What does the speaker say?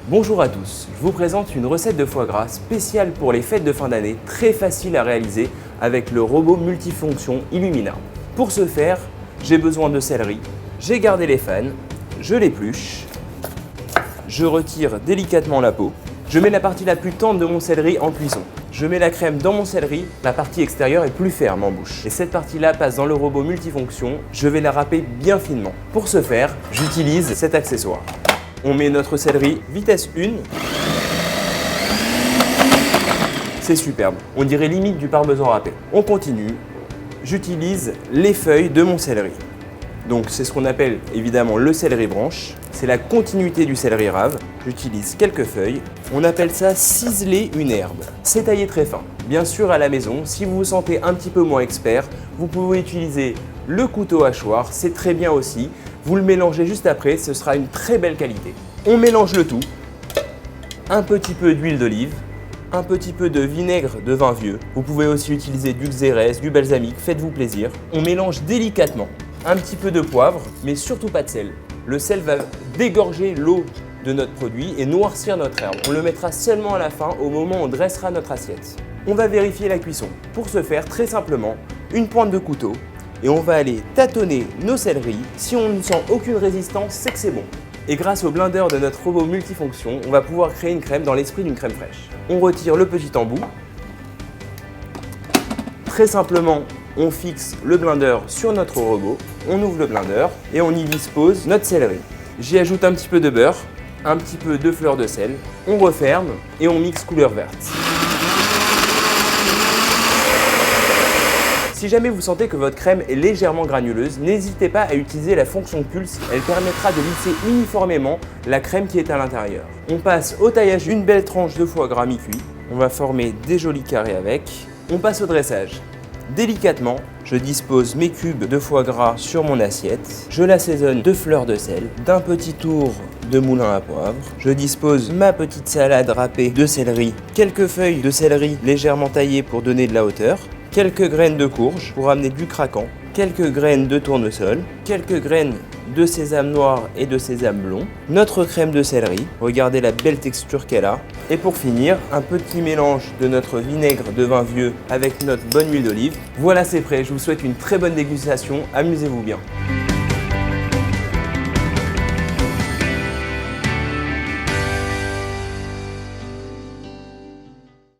Bonjour à tous, je vous présente une recette de foie gras spéciale pour les fêtes de fin d'année, très facile à réaliser avec le robot multifonction Illumina. Pour ce faire, j'ai besoin de céleri, j'ai gardé les fans, je l'épluche, je retire délicatement la peau, je mets la partie la plus tendre de mon céleri en cuisson. Je mets la crème dans mon céleri, la partie extérieure est plus ferme en bouche. Et cette partie-là passe dans le robot multifonction, je vais la râper bien finement. Pour ce faire, j'utilise cet accessoire. On met notre céleri vitesse 1. C'est superbe, on dirait limite du parmesan râpé. On continue, j'utilise les feuilles de mon céleri. Donc c'est ce qu'on appelle évidemment le céleri branche. C'est la continuité du céleri rave. J'utilise quelques feuilles. On appelle ça ciseler une herbe. C'est taillé très fin. Bien sûr à la maison, si vous vous sentez un petit peu moins expert, vous pouvez utiliser le couteau hachoir, c'est très bien aussi. Vous le mélangez juste après, ce sera une très belle qualité. On mélange le tout. Un petit peu d'huile d'olive, un petit peu de vinaigre de vin vieux. Vous pouvez aussi utiliser du xérès, du balsamique, faites-vous plaisir. On mélange délicatement. Un petit peu de poivre, mais surtout pas de sel. Le sel va dégorger l'eau de notre produit et noircir notre herbe. On le mettra seulement à la fin, au moment où on dressera notre assiette. On va vérifier la cuisson. Pour ce faire, très simplement, une pointe de couteau et on va aller tâtonner nos céleris. Si on ne sent aucune résistance, c'est que c'est bon. Et grâce au blender de notre robot multifonction, on va pouvoir créer une crème dans l'esprit d'une crème fraîche. On retire le petit embout. Très simplement, on fixe le blender sur notre robot, on ouvre le blender et on y dispose notre céleri. J'y ajoute un petit peu de beurre, un petit peu de fleur de sel, on referme et on mixe couleur verte. Si jamais vous sentez que votre crème est légèrement granuleuse, n'hésitez pas à utiliser la fonction pulse, elle permettra de lisser uniformément la crème qui est à l'intérieur. On passe au taillage d'une belle tranche de foie gras mi-cuit, on va former des jolis carrés avec, on passe au dressage. Délicatement, je dispose mes cubes de foie gras sur mon assiette. Je l'assaisonne de fleurs de sel, d'un petit tour de moulin à poivre. Je dispose ma petite salade râpée de céleri, quelques feuilles de céleri légèrement taillées pour donner de la hauteur, quelques graines de courge pour amener du craquant, quelques graines de tournesol, quelques graines de sésame noir et de sésame blond, notre crème de céleri, regardez la belle texture qu'elle a, et pour finir, un petit mélange de notre vinaigre de vin vieux avec notre bonne huile d'olive. Voilà, c'est prêt, je vous souhaite une très bonne dégustation, amusez-vous bien.